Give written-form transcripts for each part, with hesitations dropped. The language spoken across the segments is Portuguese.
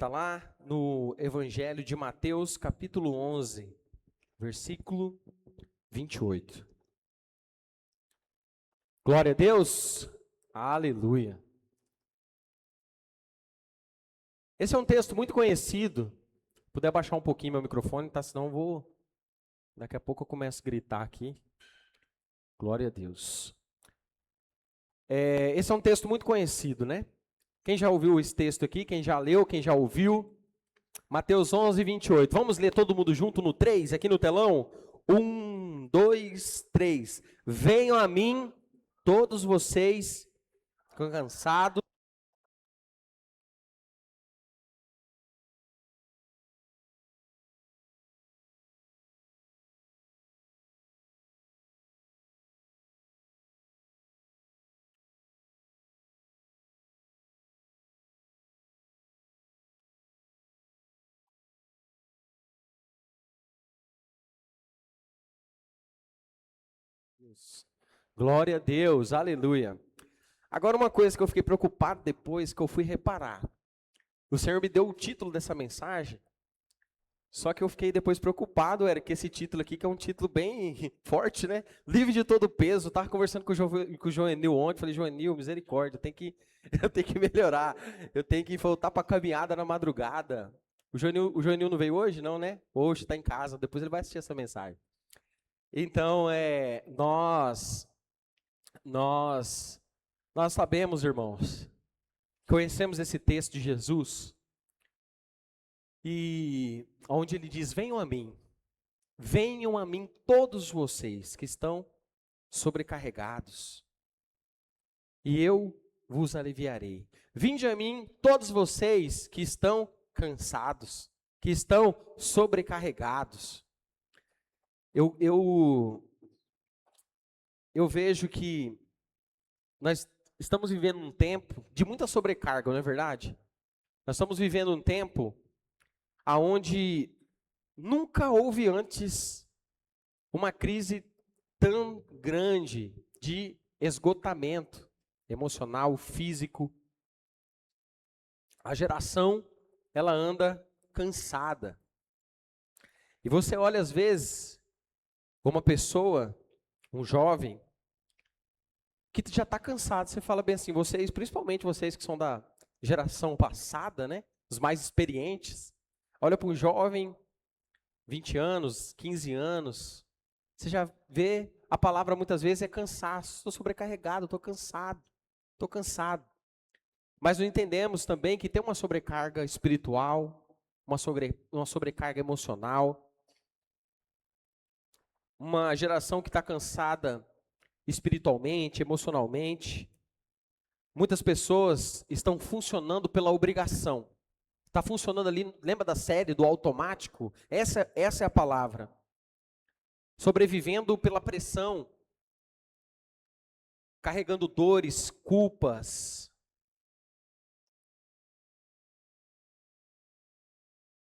Está lá no Evangelho de Mateus, capítulo 11, versículo 28. Glória a Deus. Aleluia. Esse é um texto muito conhecido. Se puder baixar um pouquinho meu microfone, tá? Senão eu vou... Daqui a pouco eu começo a gritar aqui. Glória a Deus. Esse é um texto muito conhecido, né? Quem já ouviu esse texto aqui? Quem já leu? Quem já ouviu? Mateus 11, 28. Vamos ler todo mundo junto no 3, aqui no telão? 1, 2, 3. Venham a mim, todos vocês cansados. Glória a Deus, aleluia. Agora uma coisa que eu fiquei preocupado depois que eu fui reparar. O Senhor me deu o título dessa mensagem, só que eu fiquei depois preocupado, era que esse título aqui, que é um título bem forte, né? Livre de todo peso. Eu estava conversando com o Joenil ontem, falei, Joenil, misericórdia, eu tenho que melhorar, eu tenho que voltar para a caminhada na madrugada. O Joenil não veio hoje? Não, né? Hoje está em casa, depois ele vai assistir essa mensagem. Então, nós sabemos, irmãos, conhecemos esse texto de Jesus, e onde ele diz, venham a mim todos vocês que estão sobrecarregados, e eu vos aliviarei. Vinde a mim todos vocês que estão cansados, que estão sobrecarregados. Eu vejo que nós estamos vivendo um tempo de muita sobrecarga, não é verdade? Nós estamos vivendo um tempo onde nunca houve antes uma crise tão grande de esgotamento emocional, físico. A geração, ela anda cansada. E você olha às vezes uma pessoa, um jovem, que já está cansado. Você fala bem assim, vocês, principalmente vocês que são da geração passada, né? Os mais experientes. Olha para um jovem, 20 anos, 15 anos. Você já vê, a palavra muitas vezes é cansaço. Estou sobrecarregado, estou cansado. Estou cansado. Mas não entendemos também que tem uma sobrecarga espiritual, uma sobrecarga emocional. Uma geração que está cansada espiritualmente, emocionalmente. Muitas pessoas estão funcionando pela obrigação. Está funcionando ali, lembra da série do automático? Essa é a palavra. Sobrevivendo pela pressão, carregando dores, culpas.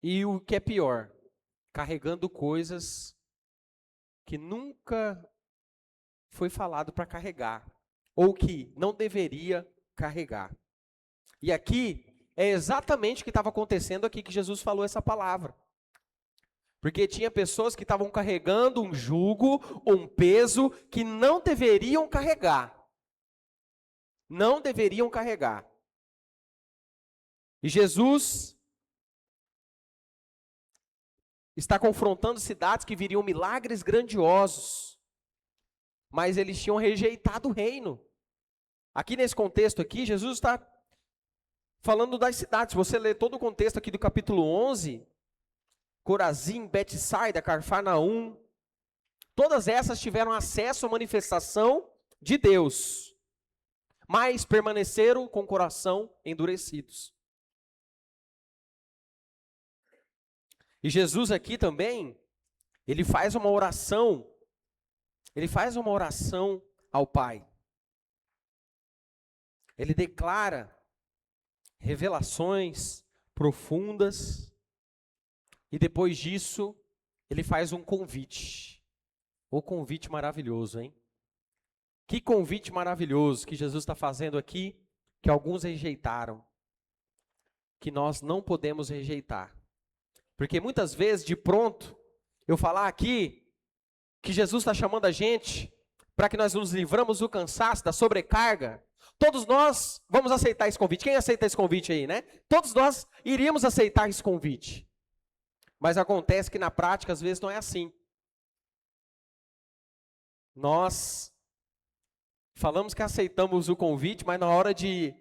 E o que é pior, carregando coisas que nunca foi falado para carregar, ou que não deveria carregar. E aqui é exatamente o que estava acontecendo aqui que Jesus falou essa palavra. Porque tinha pessoas que estavam carregando um jugo, um peso que não deveriam carregar. Não deveriam carregar. E Jesus está confrontando cidades que viriam milagres grandiosos, mas eles tinham rejeitado o reino. Aqui nesse contexto aqui, Jesus está falando das cidades. Se você ler todo o contexto aqui do capítulo 11, Corazim, Betsaida, Cafarnaum, todas essas tiveram acesso à manifestação de Deus, mas permaneceram com o coração endurecidos. E Jesus aqui também, ele faz uma oração ao Pai. Ele declara revelações profundas e depois disso ele faz um convite. O convite maravilhoso, hein? Que convite maravilhoso que Jesus está fazendo aqui, que alguns rejeitaram. que nós não podemos rejeitar. Porque muitas vezes, de pronto, eu falar aqui que Jesus está chamando a gente para que nós nos livramos do cansaço, da sobrecarga, todos nós vamos aceitar esse convite. Quem aceita esse convite aí, né? Todos nós iríamos aceitar esse convite. Mas acontece que na prática, às vezes, não é assim. Nós falamos que aceitamos o convite, mas na hora de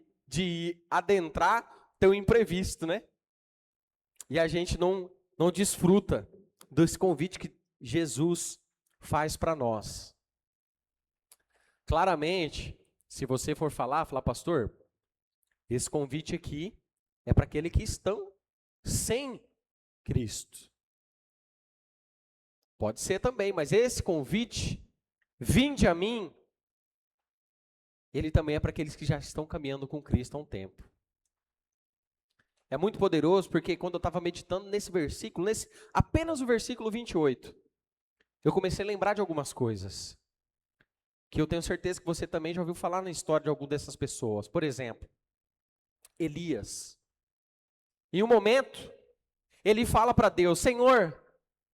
adentrar, tem um imprevisto, né? E a gente não desfruta desse convite que Jesus faz para nós. Claramente, se você for falar, pastor, esse convite aqui é para aqueles que estão sem Cristo. Pode ser também, mas esse convite, vinde a mim, ele também é para aqueles que já estão caminhando com Cristo há um tempo. É muito poderoso, porque quando eu estava meditando nesse versículo, apenas o versículo 28, eu comecei a lembrar de algumas coisas, que eu tenho certeza que você também já ouviu falar na história de alguma dessas pessoas. Por exemplo, Elias. Em um momento, ele fala para Deus, Senhor,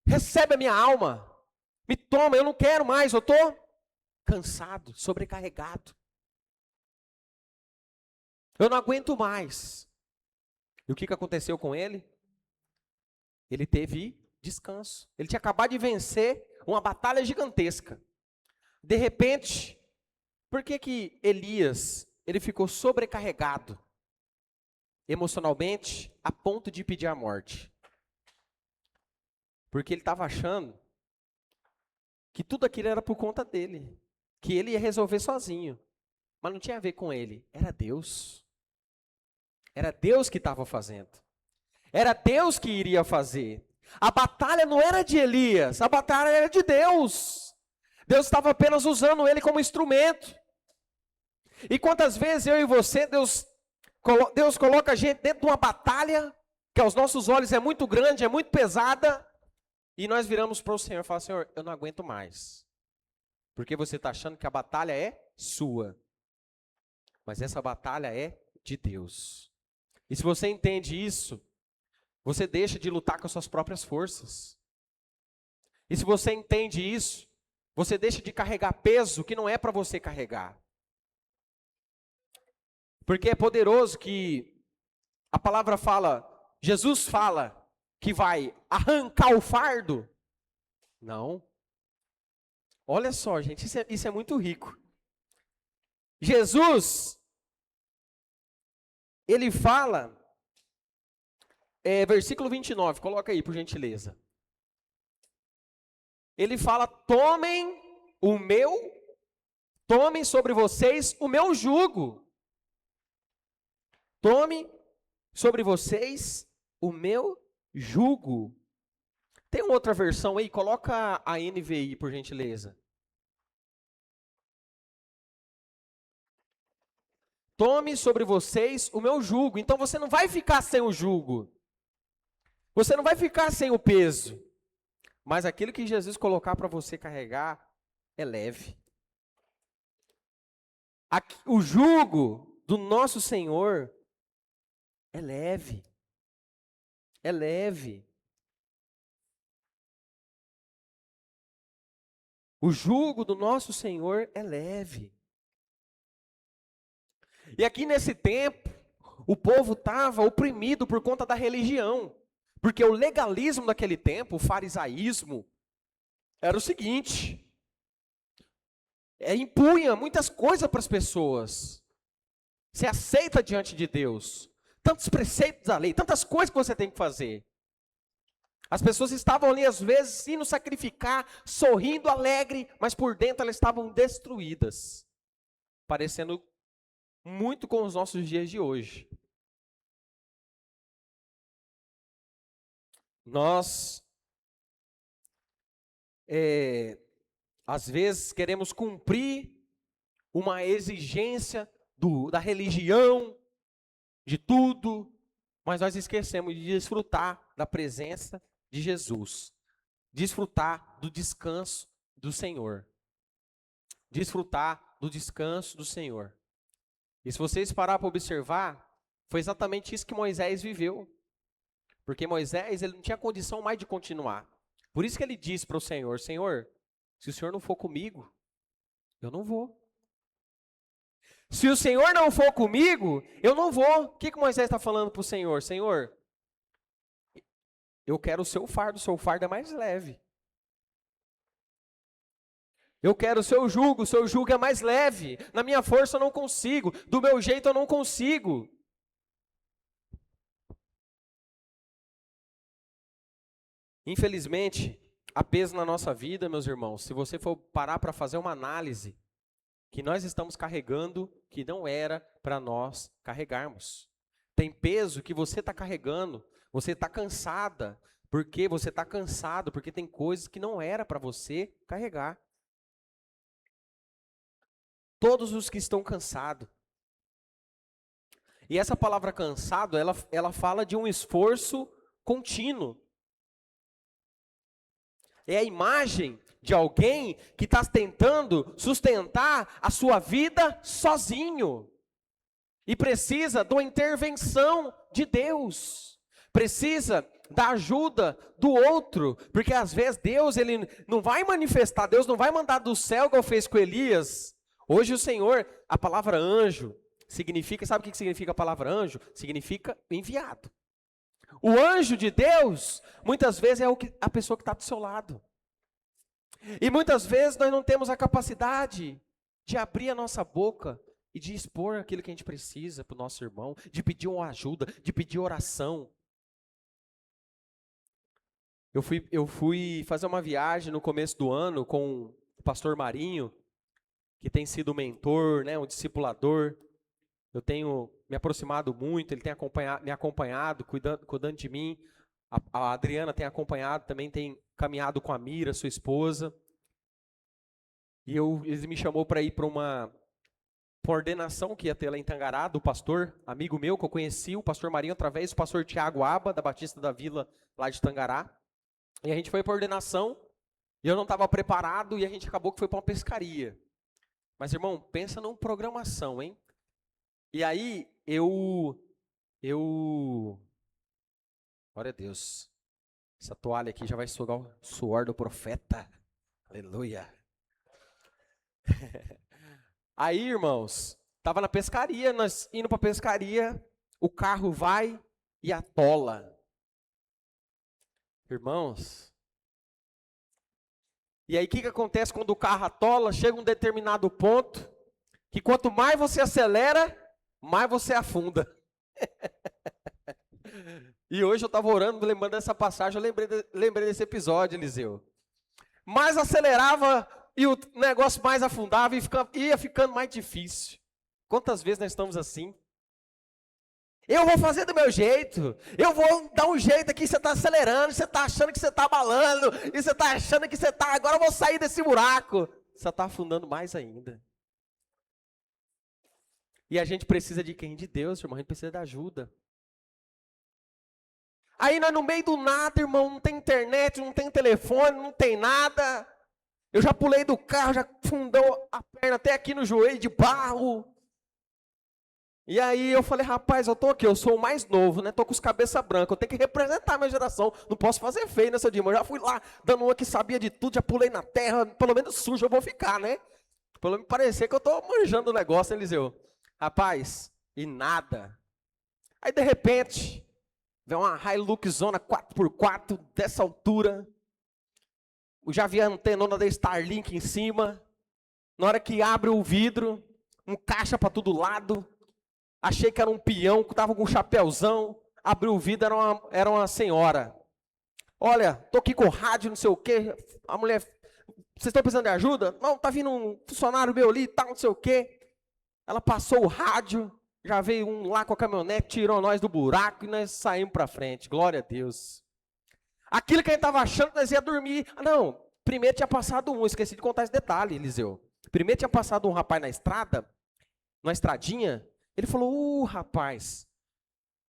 recebe a minha alma, me toma, eu não quero mais, eu estou cansado, sobrecarregado. Eu não aguento mais. E o que aconteceu com ele? Ele teve descanso. Ele tinha acabado de vencer uma batalha gigantesca. De repente, por que Elias, ele ficou sobrecarregado emocionalmente a ponto de pedir a morte? Porque ele estava achando que tudo aquilo era por conta dele, que ele ia resolver sozinho. Mas não tinha a ver com ele, era Deus. Era Deus que estava fazendo. Era Deus que iria fazer. A batalha não era de Elias, a batalha era de Deus. Deus estava apenas usando ele como instrumento. E quantas vezes eu e você, Deus coloca a gente dentro de uma batalha, que aos nossos olhos é muito grande, é muito pesada, e nós viramos para o Senhor e falamos, Senhor, eu não aguento mais. Porque você está achando que a batalha é sua. Mas essa batalha é de Deus. E se você entende isso, você deixa de lutar com as suas próprias forças. E se você entende isso, você deixa de carregar peso que não é para você carregar. Porque é poderoso que a palavra fala, Jesus fala que vai arrancar o fardo. Não. Olha só, gente, isso é muito rico. Jesus, ele fala, versículo 29, coloca aí por gentileza. Ele fala, tomem sobre vocês o meu jugo. Tome sobre vocês o meu jugo. Tem uma outra versão aí? Coloca a NVI, por gentileza. Tome sobre vocês o meu jugo. Então você não vai ficar sem o jugo. Você não vai ficar sem o peso. Mas aquilo que Jesus colocar para você carregar é leve. O jugo do nosso Senhor é leve. É leve. O jugo do nosso Senhor é leve. E aqui nesse tempo, o povo estava oprimido por conta da religião. Porque o legalismo daquele tempo, o farisaísmo, era o seguinte: impunha muitas coisas para as pessoas. Você aceita diante de Deus. Tantos preceitos da lei, tantas coisas que você tem que fazer. As pessoas estavam ali, às vezes, indo sacrificar, sorrindo, alegre, mas por dentro elas estavam destruídas. Parecendo muito com os nossos dias de hoje. Nós, às vezes, queremos cumprir uma exigência da religião, de tudo, mas nós esquecemos de desfrutar da presença de Jesus, desfrutar do descanso do Senhor, desfrutar do descanso do Senhor. E se vocês parar para observar, Foi exatamente isso que Moisés viveu. Porque Moisés, ele não tinha condição mais de continuar. Por isso que ele disse para o Senhor, Senhor, se o Senhor não for comigo, eu não vou. Se o Senhor não for comigo, eu não vou. O que Moisés está falando para o Senhor? Senhor, eu quero o seu fardo é mais leve. Eu quero o seu jugo é mais leve. Na minha força eu não consigo, do meu jeito eu não consigo. Infelizmente, há peso na nossa vida, meus irmãos, se você for parar para fazer uma análise, que nós estamos carregando que não era para nós carregarmos. Tem peso que você está carregando, você está cansada, porque você está cansado, porque tem coisas que não era para você carregar. Todos os que estão cansados. E essa palavra cansado, ela fala de um esforço contínuo. É a imagem de alguém que está tentando sustentar a sua vida sozinho. E precisa de uma intervenção de Deus. Precisa da ajuda do outro. Porque às vezes Deus ele não vai manifestar, Deus não vai mandar do céu igual fez com Elias. Hoje o Senhor, a palavra anjo, significa, sabe o que significa a palavra anjo? Significa enviado. O anjo de Deus, muitas vezes é a pessoa que está do seu lado. E muitas vezes nós não temos a capacidade de abrir a nossa boca e de expor aquilo que a gente precisa para o nosso irmão, de pedir uma ajuda, de pedir oração. Eu fui fazer uma viagem no começo do ano com o pastor Marinho, que tem sido mentor, né, um discipulador. Eu tenho me aproximado muito, ele tem me acompanhado, cuidando de mim. A Adriana tem acompanhado, também tem caminhado com a Mira, sua esposa. E ele me chamou para ir para uma ordenação que ia ter lá em Tangará, do pastor, amigo meu, que eu conheci, o pastor Marinho, através do pastor Tiago Aba, da Batista da Vila, lá de Tangará. E a gente foi para a ordenação, e eu não estava preparado, e a gente acabou que foi para uma pescaria. Mas, irmão, pensa numa programação, hein? E aí, glória a Deus. Essa toalha aqui já vai sugar o suor do profeta. Aleluia. Aí, irmãos, tava na pescaria, nós indo para a pescaria, o carro vai e atola. Irmãos. E aí, o que acontece quando o carro atola? Chega um determinado ponto, que quanto mais você acelera, mais você afunda. E hoje eu estava orando, lembrando dessa passagem, eu lembrei desse episódio, Eliseu. Mais acelerava e o negócio mais afundava e ia ficando mais difícil. Quantas vezes nós estamos assim? Eu vou fazer do meu jeito, eu vou dar um jeito aqui, você está acelerando, você está achando que você está abalando, e você está achando que você está, agora eu vou sair desse buraco. Você está afundando mais ainda. E a gente precisa de quem? De Deus, irmão, a gente precisa de ajuda. Aí nós no meio do nada, irmão, não tem internet, não tem telefone, não tem nada. Eu já pulei do carro, já fundou a perna até aqui no joelho de barro. E aí eu falei, rapaz, eu tô aqui, eu sou o mais novo, né? Tô com os cabeça branca, eu tenho que representar a minha geração. Não posso fazer feio nessa dia, mas eu já fui lá, dando uma que sabia de tudo, já pulei na terra, pelo menos sujo eu vou ficar, né? Pelo menos parecer que eu tô manjando o negócio, hein, Eliseu? Rapaz, e nada. Aí de repente, vem uma Hiluxzona 4x4 dessa altura. Eu já vi a antenona da Starlink em cima. Na hora que abre o vidro, um caixa para todo lado. Achei que era um peão, que estava com um chapéuzão. Abriu o vidro, era uma senhora. Olha, tô aqui com rádio, não sei o quê. A mulher, vocês estão precisando de ajuda? Não, tá vindo um funcionário meu ali, tal, não sei o quê. Ela passou o rádio, já veio um lá com a caminhonete, tirou nós do buraco e nós saímos para frente. Glória a Deus. Aquilo que a gente estava achando que nós ia dormir. Ah, não, primeiro tinha passado um, esqueci de contar esse detalhe, Eliseu. Primeiro tinha passado um rapaz na estrada, numa estradinha. Ele falou, rapaz,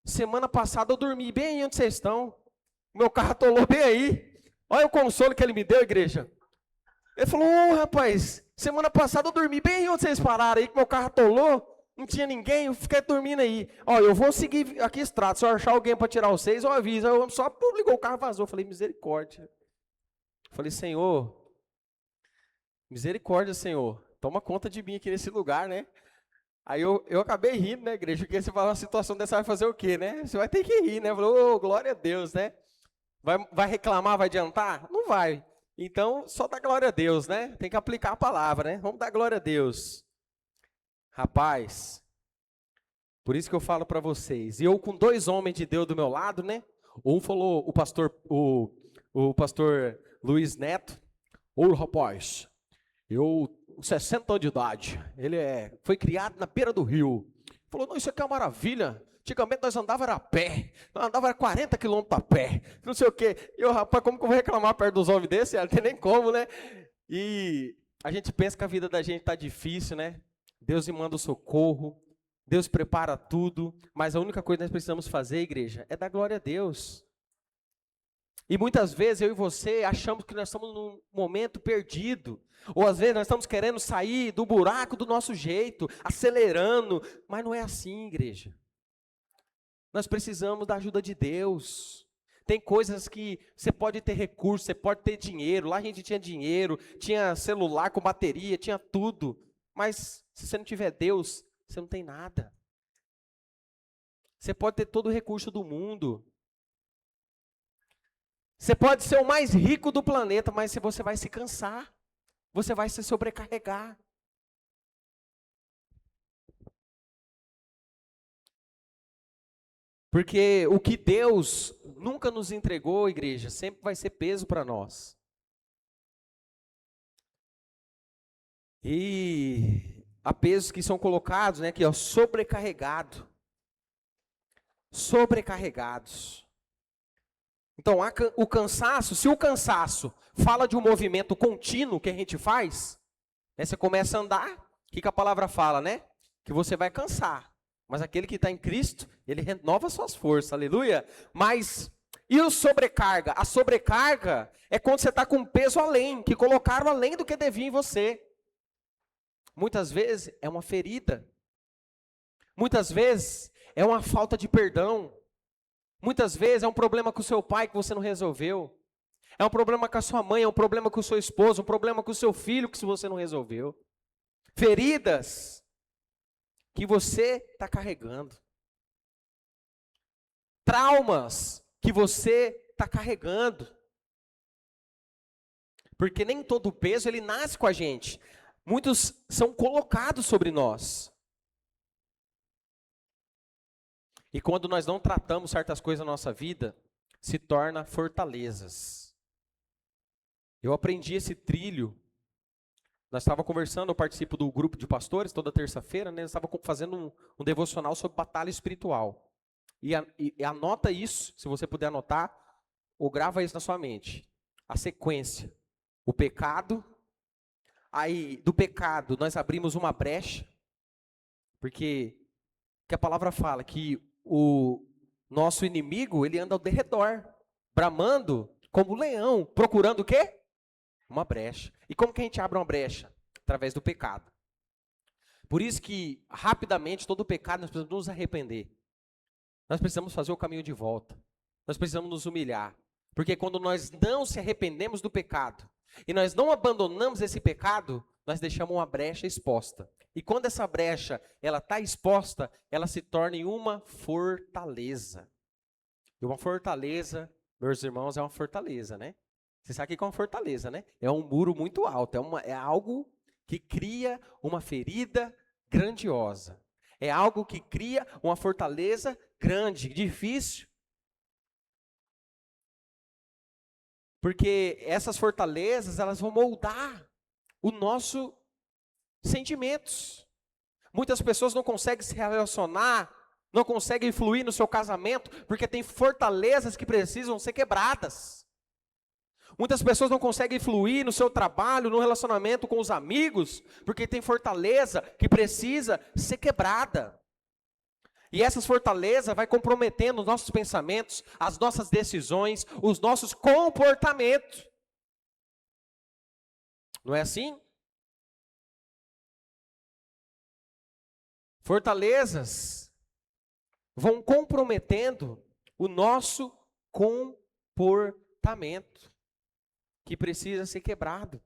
semana passada eu dormi bem aí onde vocês estão. Meu carro atolou bem aí. Olha o consolo que ele me deu, igreja. Ele falou, rapaz, semana passada eu dormi bem aí onde vocês pararam aí, que meu carro atolou. Não tinha ninguém, eu fiquei dormindo aí. Ó, eu vou seguir aqui estrada. Se eu achar alguém para tirar vocês, eu aviso. Eu só ligou o carro, vazou. Eu falei, misericórdia. Eu falei, Senhor, misericórdia, Senhor. Toma conta de mim aqui nesse lugar, né? Aí eu acabei rindo, né, igreja? Porque você fala uma situação dessa, vai fazer o quê, né? Você vai ter que rir, né? Falou, oh, glória a Deus, né? Vai reclamar, vai adiantar? Não vai. Então, só dá glória a Deus, né? Tem que aplicar a palavra, né? Vamos dar glória a Deus. Rapaz, por isso que eu falo para vocês. E eu com 2 homens de Deus do meu lado, né? Um falou, o pastor Luiz Neto. Ô, rapaz, eu, 60 anos de idade, ele foi criado na beira do rio. Falou, não, isso aqui é uma maravilha. Antigamente nós andávamos a pé, nós andávamos 40 quilômetros a pé, não sei o quê. E eu, rapaz, como que eu vou reclamar perto dos homens desse? Não tem nem como, né? E a gente pensa que a vida da gente está difícil, né? Deus me manda o socorro, Deus prepara tudo, mas a única coisa que nós precisamos fazer, igreja, é dar glória a Deus. E muitas vezes eu e você achamos que nós estamos num momento perdido. Ou às vezes nós estamos querendo sair do buraco do nosso jeito, acelerando. Mas não é assim, igreja. Nós precisamos da ajuda de Deus. Tem coisas que você pode ter recurso, você pode ter dinheiro. Lá a gente tinha dinheiro, tinha celular com bateria, tinha tudo. Mas se você não tiver Deus, você não tem nada. Você pode ter todo o recurso do mundo. Você pode ser o mais rico do planeta, mas você vai se cansar. Você vai se sobrecarregar. Porque o que Deus nunca nos entregou, igreja, sempre vai ser peso para nós. E há pesos que são colocados, né, aqui, ó, sobrecarregado. Sobrecarregados. Então, o cansaço, se o cansaço fala de um movimento contínuo que a gente faz, né, você começa a andar, o que a palavra fala, né? Que você vai cansar. Mas aquele que está em Cristo, ele renova suas forças, aleluia. Mas, e o sobrecarga? A sobrecarga é quando você está com peso além, que colocaram além do que devia em você. Muitas vezes é uma ferida. Muitas vezes é uma falta de perdão. Muitas vezes é um problema com o seu pai que você não resolveu. É um problema com a sua mãe, é um problema com o seu esposo, um problema com o seu filho que você não resolveu. Feridas que você está carregando. Traumas que você está carregando. Porque nem todo o peso ele nasce com a gente. Muitos são colocados sobre nós. E quando nós não tratamos certas coisas na nossa vida, se torna fortalezas. Eu aprendi esse trilho. Nós estávamos conversando, eu participo do grupo de pastores, toda terça-feira, né? Nós estávamos fazendo um devocional sobre batalha espiritual. E anota isso, se você puder anotar, ou grava isso na sua mente. A sequência. O pecado. Aí, do pecado, nós abrimos uma brecha. Porque que a palavra fala que o nosso inimigo, ele anda ao derredor, bramando como leão, procurando o quê? Uma brecha. E como que a gente abre uma brecha? Através do pecado. Por isso que, rapidamente, todo pecado, nós precisamos nos arrepender. Nós precisamos fazer o caminho de volta. Nós precisamos nos humilhar. Porque quando nós não se arrependemos do pecado, e nós não abandonamos esse pecado, nós deixamos uma brecha exposta. E quando essa brecha ela está exposta, ela se torna em uma fortaleza. E uma fortaleza, meus irmãos, é uma fortaleza, né? Você sabe o que é uma fortaleza, né? É um muro muito alto, é algo que cria uma ferida grandiosa. É algo que cria uma fortaleza grande, difícil. Porque essas fortalezas, elas vão moldar o nosso sentimentos. Muitas pessoas não conseguem se relacionar, não conseguem fluir no seu casamento, porque tem fortalezas que precisam ser quebradas. Muitas pessoas não conseguem fluir no seu trabalho, no relacionamento com os amigos, porque tem fortaleza que precisa ser quebrada. E essas fortalezas vai comprometendo os nossos pensamentos, as nossas decisões, os nossos comportamentos. Não é assim? Fortalezas vão comprometendo o nosso comportamento, que precisa ser quebrado.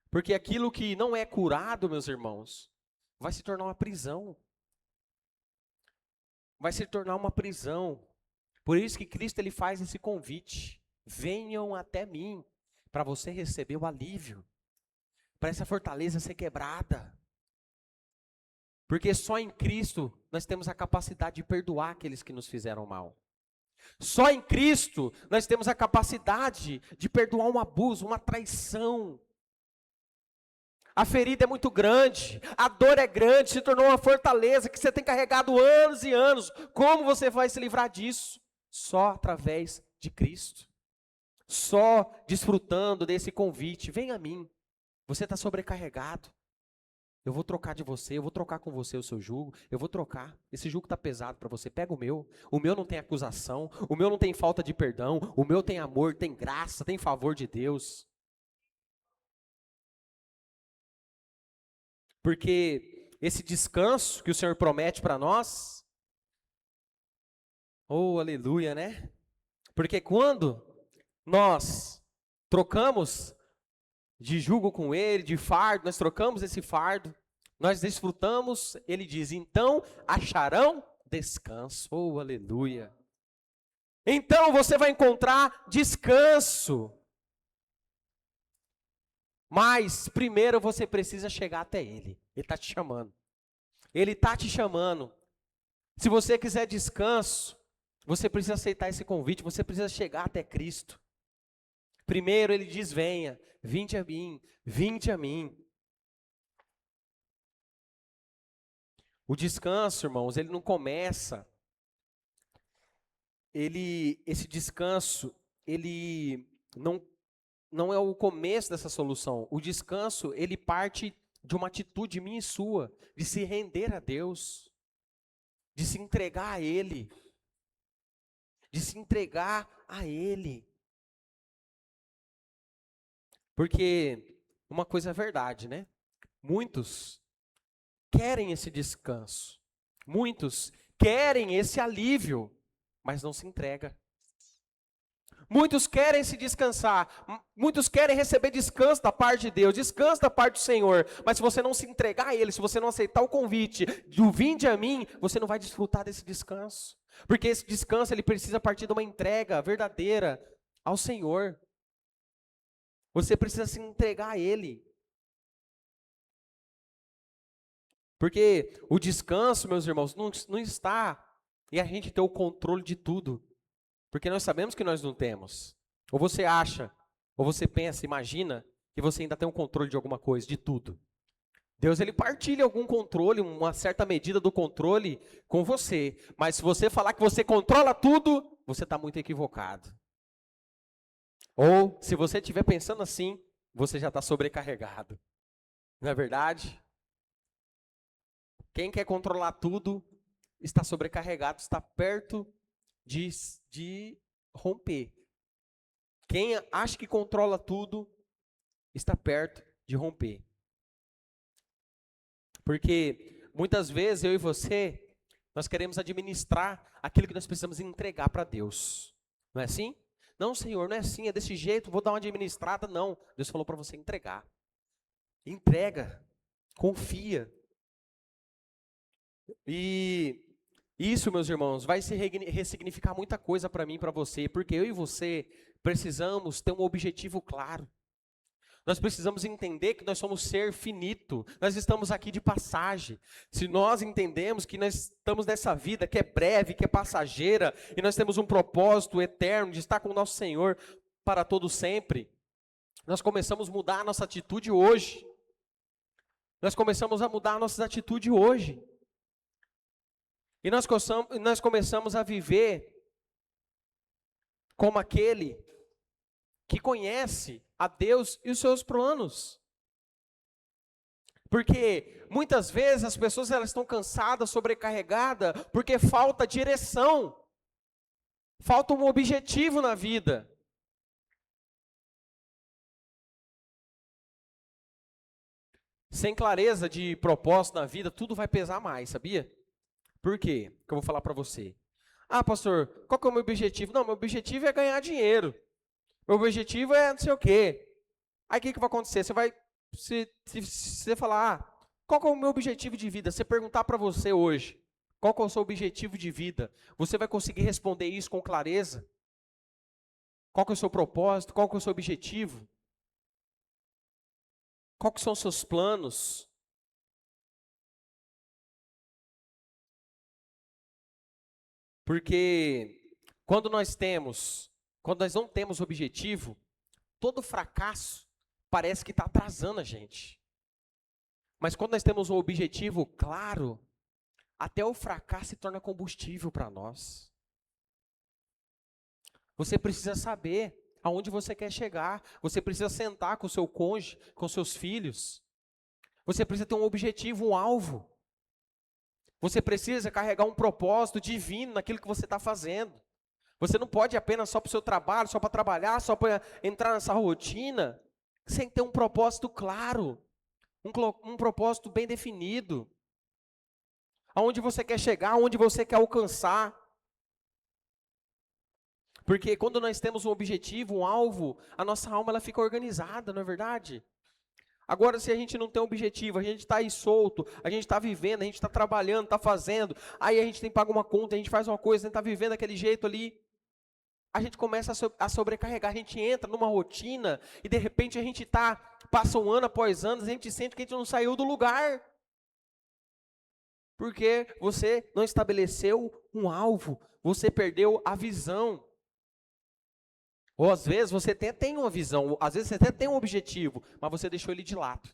Porque aquilo que não é curado, meus irmãos, vai se tornar uma prisão. Vai se tornar uma prisão. Por isso que Cristo ele faz esse convite. Venham até mim, para você receber o alívio, para essa fortaleza ser quebrada. Porque só em Cristo nós temos a capacidade de perdoar aqueles que nos fizeram mal. Só em Cristo nós temos a capacidade de perdoar um abuso, uma traição. A ferida é muito grande, a dor é grande, se tornou uma fortaleza que você tem carregado anos e anos. Como você vai se livrar disso? Só através de Cristo. Só desfrutando desse convite. Vem a mim. Você está sobrecarregado. Eu vou trocar de você, eu vou trocar com você o seu jugo, eu vou trocar. Esse jugo está pesado para você, pega o meu. O meu não tem acusação, o meu não tem falta de perdão, o meu tem amor, tem graça, tem favor de Deus. Porque esse descanso que o Senhor promete para nós, oh aleluia, né? Porque quando nós trocamos de jugo com ele, de fardo, nós trocamos esse fardo, nós desfrutamos, ele diz, então acharão descanso, oh aleluia. Então você vai encontrar descanso, mas primeiro você precisa chegar até ele está te chamando, ele está te chamando. Se você quiser descanso, você precisa aceitar esse convite, você precisa chegar até Cristo. Primeiro ele diz, venha, vinde a mim, vinde a mim. O descanso, irmãos, ele não começa, esse descanso, ele não é o começo dessa solução. O descanso, ele parte de uma atitude minha e sua, de se render a Deus, de se entregar a Ele, de se entregar a Ele. Porque uma coisa é verdade, né? Muitos querem esse descanso, muitos querem esse alívio, mas não se entrega. Muitos querem se descansar, muitos querem receber descanso da parte de Deus, descanso da parte do Senhor, mas se você não se entregar a Ele, se você não aceitar o convite do vinde a mim, você não vai desfrutar desse descanso. Porque esse descanso ele precisa partir de uma entrega verdadeira ao Senhor. Você precisa se entregar a Ele. Porque o descanso, meus irmãos, não está em a gente ter o controle de tudo. Porque nós sabemos que nós não temos. Ou você acha, ou você pensa, imagina, que você ainda tem um controle de alguma coisa, de tudo. Deus ele partilha algum controle, uma certa medida do controle com você. Mas se você falar que você controla tudo, você está muito equivocado. Ou, se você estiver pensando assim, você já está sobrecarregado. Não é verdade? Quem quer controlar tudo, está sobrecarregado, está perto de romper. Quem acha que controla tudo, está perto de romper. Porque, muitas vezes, eu e você, nós queremos administrar aquilo que nós precisamos entregar para Deus. Não é assim? Não, Senhor, não é assim, é desse jeito, vou dar uma administrada. Não, Deus falou para você entregar. Entrega, confia. E isso, meus irmãos, vai se ressignificar muita coisa para mim e para você, porque eu e você precisamos ter um objetivo claro. Nós precisamos entender que nós somos ser finito, nós estamos aqui de passagem. Se nós entendemos que nós estamos nessa vida que é breve, que é passageira, e nós temos um propósito eterno de estar com o nosso Senhor para todo sempre, nós começamos a mudar a nossa atitude hoje. Nós começamos a mudar a nossa atitude hoje. E nós começamos a viver como aquele que conhece a Deus e os seus planos. Porque muitas vezes as pessoas elas estão cansadas, sobrecarregadas, porque falta direção. Falta um objetivo na vida. Sem clareza de propósito na vida, tudo vai pesar mais, sabia? Por quê? Que eu vou falar para você. Ah, pastor, qual que é o meu objetivo? Não, meu objetivo é ganhar dinheiro. Meu objetivo é não sei o quê. Aí o que vai acontecer? Você vai, se você falar, qual que é o meu objetivo de vida? Você perguntar para você hoje, qual que é o seu objetivo de vida? Você vai conseguir responder isso com clareza? Qual que é o seu propósito? Qual que é o seu objetivo? Qual que são os seus planos? Porque quando nós não temos objetivo, todo fracasso parece que está atrasando a gente. Mas quando nós temos um objetivo claro, até o fracasso se torna combustível para nós. Você precisa saber aonde você quer chegar. Você precisa sentar com o seu cônjuge, com seus filhos. Você precisa ter um objetivo, um alvo. Você precisa carregar um propósito divino naquilo que você está fazendo. Você não pode ir apenas só para o seu trabalho, só para trabalhar, só para entrar nessa rotina, sem ter um propósito claro, um propósito bem definido. Aonde você quer chegar, aonde você quer alcançar. Porque quando nós temos um objetivo, um alvo, a nossa alma ela fica organizada, não é verdade? Agora, se a gente não tem um objetivo, a gente está aí solto, a gente está vivendo, a gente está trabalhando, está fazendo, aí a gente tem que pagar uma conta, a gente faz uma coisa, a gente está vivendo daquele jeito ali, a gente começa a sobrecarregar, a gente entra numa rotina e de repente a gente passa um ano após ano, a gente sente que a gente não saiu do lugar. Porque você não estabeleceu um alvo, você perdeu a visão. Ou às vezes você até tem uma visão, às vezes você até tem um objetivo, mas você deixou ele de lado.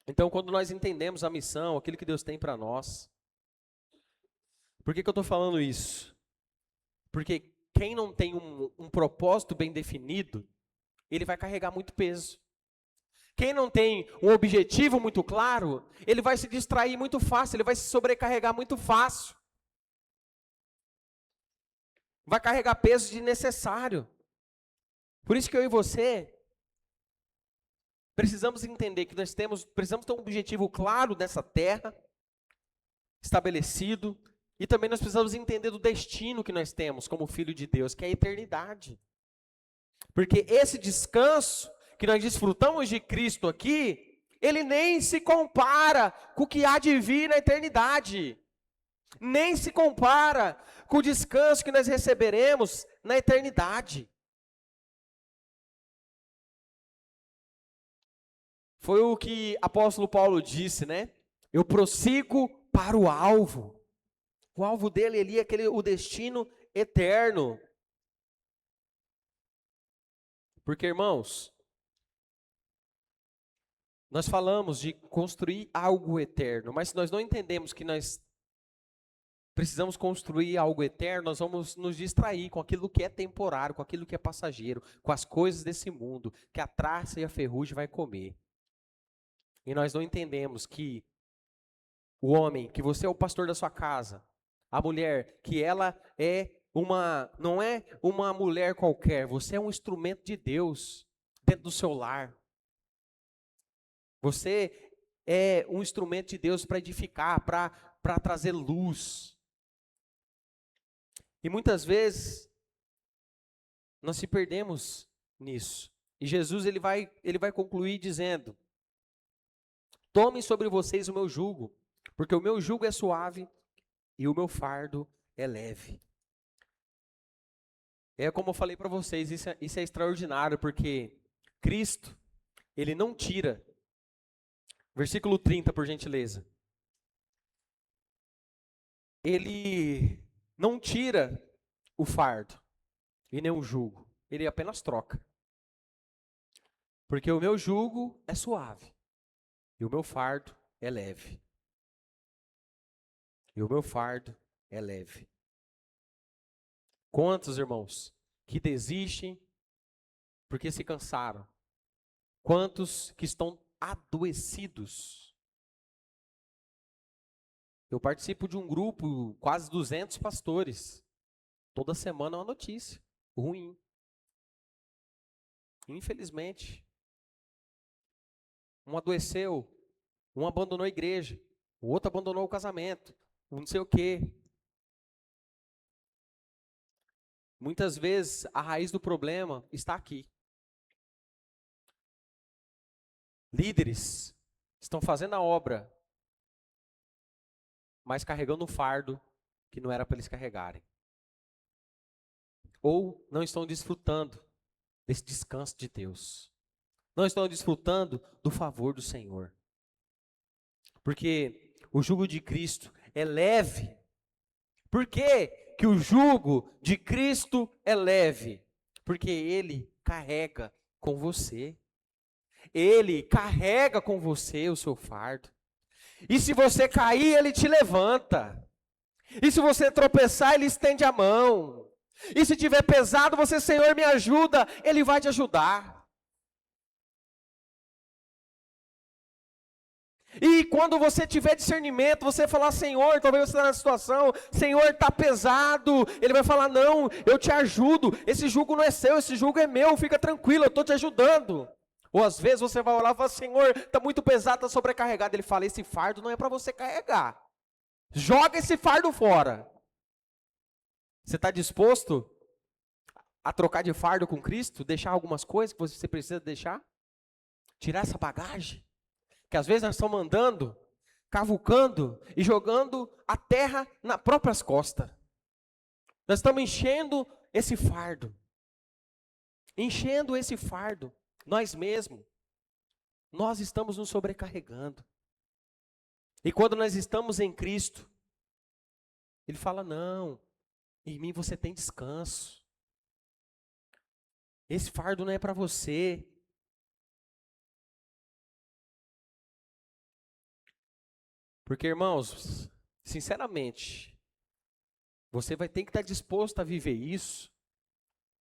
Então, quando nós entendemos a missão, aquilo que Deus tem para nós, por que eu estou falando isso? Porque quem não tem um propósito bem definido, ele vai carregar muito peso. Quem não tem um objetivo muito claro, ele vai se distrair muito fácil, ele vai se sobrecarregar muito fácil. Vai carregar peso desnecessário. Por isso que eu e você precisamos entender que precisamos ter um objetivo claro nessa terra, estabelecido, e também nós precisamos entender do destino que nós temos como filho de Deus, que é a eternidade. Porque esse descanso que nós desfrutamos de Cristo aqui, ele nem se compara com o que há de vir na eternidade. Nem se compara com o descanso que nós receberemos na eternidade. Foi o que o apóstolo Paulo disse, né? Eu prossigo para o alvo. O alvo dele ali é o destino eterno. Porque, irmãos, nós falamos de construir algo eterno, mas se nós não entendemos que nós precisamos construir algo eterno, nós vamos nos distrair com aquilo que é temporário, com aquilo que é passageiro, com as coisas desse mundo, que a traça e a ferrugem vai comer. E nós não entendemos que o homem, que você é o pastor da sua casa, a mulher, que ela não é uma mulher qualquer, você é um instrumento de Deus dentro do seu lar. Você é um instrumento de Deus para edificar, para trazer luz. E muitas vezes nós se perdemos nisso. E Jesus ele vai concluir dizendo: tomem sobre vocês o meu jugo, porque o meu jugo é suave e o meu fardo é leve. É como eu falei para vocês, isso é extraordinário, porque Cristo, ele não tira. Versículo 30, por gentileza. Ele não tira o fardo e nem o jugo. Ele apenas troca. Porque o meu jugo é suave e o meu fardo é leve. E o meu fardo é leve. Quantos, irmãos, que desistem porque se cansaram? Quantos que estão adoecidos? Eu participo de um grupo, quase 200 pastores. Toda semana é uma notícia ruim. Infelizmente. Um adoeceu, um abandonou a igreja, o outro abandonou o casamento, um não sei o quê. Muitas vezes a raiz do problema está aqui. Líderes estão fazendo a obra, mas carregando um fardo que não era para eles carregarem. Ou não estão desfrutando desse descanso de Deus. Não estão desfrutando do favor do Senhor. Porque o jugo de Cristo é leve. Por que que o jugo de Cristo é leve? Porque Ele carrega com você. Ele carrega com você o seu fardo. E se você cair, Ele te levanta. E se você tropeçar, Ele estende a mão. E se tiver pesado, você, Senhor, me ajuda, Ele vai te ajudar. E quando você tiver discernimento, você falar, Senhor, talvez você está na situação, Senhor, está pesado. Ele vai falar, não, eu te ajudo. Esse jugo não é seu, esse jugo é meu, fica tranquilo, eu estou te ajudando. Ou às vezes você vai olhar e falar, Senhor, está muito pesado, está sobrecarregado. Ele fala, esse fardo não é para você carregar. Joga esse fardo fora. Você está disposto a trocar de fardo com Cristo? Deixar algumas coisas que você precisa deixar? Tirar essa bagagem? Que às vezes nós estamos andando, cavucando e jogando a terra nas próprias costas. Nós estamos enchendo esse fardo. Enchendo esse fardo. Nós mesmos. Nós estamos nos sobrecarregando. E quando nós estamos em Cristo, Ele fala, não, em mim você tem descanso. Esse fardo não é para você. Porque, irmãos, sinceramente, você vai ter que estar disposto a viver isso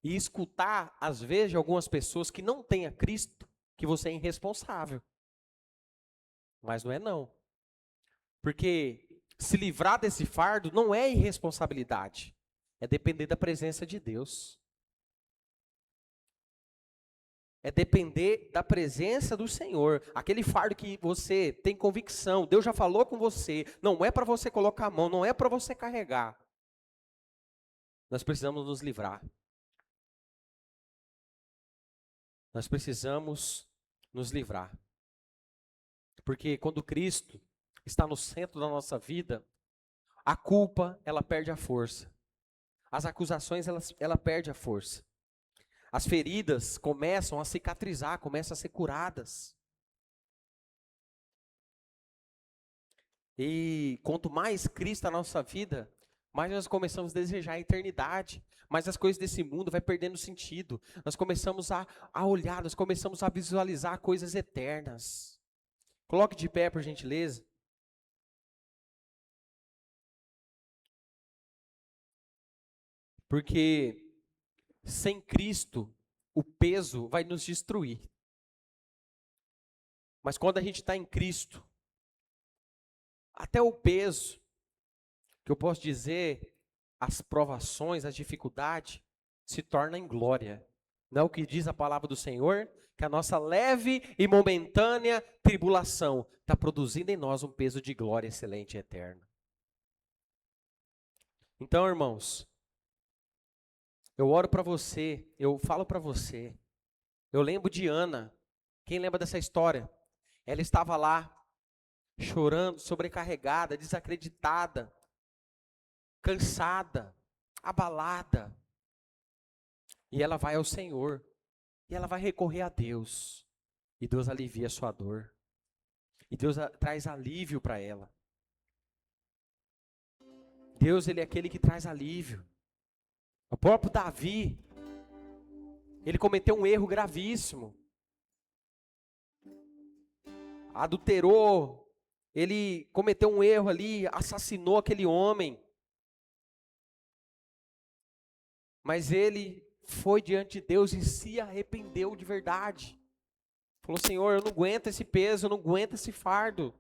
e escutar, às vezes, de algumas pessoas que não têm a Cristo, que você é irresponsável. Mas não é não. Porque se livrar desse fardo não é irresponsabilidade, é depender da presença de Deus. É depender da presença do Senhor. Aquele fardo que você tem convicção, Deus já falou com você, não é para você colocar a mão, não é para você carregar. Nós precisamos nos livrar. Nós precisamos nos livrar. Porque quando Cristo está no centro da nossa vida, a culpa, ela perde a força. As acusações, ela perde a força. As feridas começam a cicatrizar, começam a ser curadas. E quanto mais Cristo na nossa vida, mais nós começamos a desejar a eternidade. Mais as coisas desse mundo vai perdendo sentido. Nós começamos a olhar, nós começamos a visualizar coisas eternas. Coloque de pé, por gentileza. Porque sem Cristo, o peso vai nos destruir. Mas quando a gente está em Cristo, até o peso, que eu posso dizer, as provações, as dificuldades, se torna em glória. Não é o que diz a palavra do Senhor? Que a nossa leve e momentânea tribulação está produzindo em nós um peso de glória excelente e eterna. Então, irmãos, eu oro para você, eu falo para você. Eu lembro de Ana. Quem lembra dessa história? Ela estava lá, chorando, sobrecarregada, desacreditada, cansada, abalada. E ela vai ao Senhor. E ela vai recorrer a Deus. E Deus alivia a sua dor. E Deus traz alívio para ela. Deus, Ele é aquele que traz alívio. O próprio Davi, ele cometeu um erro gravíssimo. Adulterou, ele cometeu um erro ali, assassinou aquele homem. Mas ele foi diante de Deus e se arrependeu de verdade. Falou, Senhor, eu não aguento esse peso, eu não aguento esse fardo.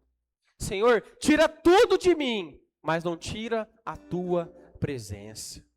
Senhor, tira tudo de mim, mas não tira a tua presença.